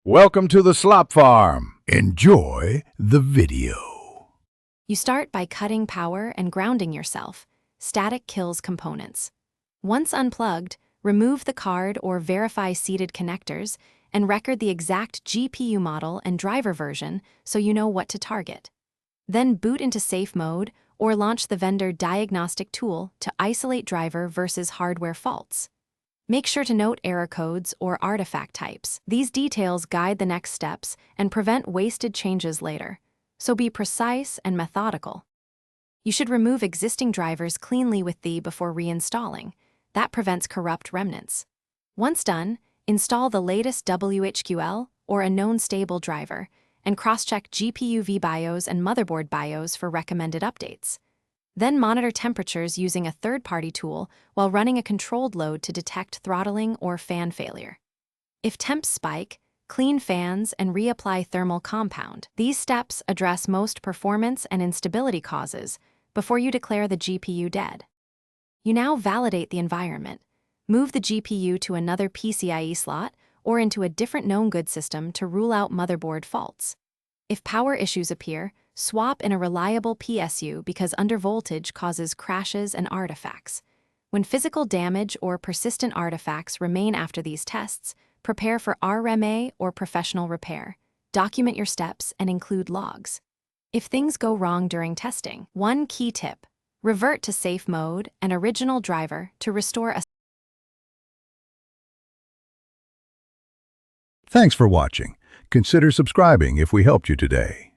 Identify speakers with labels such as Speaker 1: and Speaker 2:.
Speaker 1: Welcome to the slop farm. Enjoy the video.
Speaker 2: You start by cutting power and grounding yourself. Static kills components. Once unplugged, remove the card or verify seated connectors and record the exact GPU model and driver version so you know what to target. Then boot into safe mode or launch the vendor diagnostic tool to isolate driver versus hardware faults. Make sure to note error codes or artifact types. These details guide the next steps and prevent wasted changes later, so be precise and methodical. You should remove existing drivers cleanly with thee before reinstalling. That prevents corrupt remnants. Once done, install the latest WHQL or a known stable driver and cross-check GPU vBIOS and motherboard BIOS for recommended updates. Then monitor temperatures using a third-party tool while running a controlled load to detect throttling or fan failure. If temps spike, clean fans and reapply thermal compound. These steps address most performance and instability causes before you declare the GPU dead. You now validate the environment. Move the GPU to another PCIe slot or into a different known good system to rule out motherboard faults. If power issues appear, swap in a reliable PSU because undervoltage causes crashes and artifacts. When physical damage or persistent artifacts remain after these tests, prepare for RMA or professional repair. Document your steps and include logs. If things go wrong during testing, one key tip: revert to safe mode and original driver to restore a.
Speaker 1: Thanks for watching. Consider subscribing if we helped you today.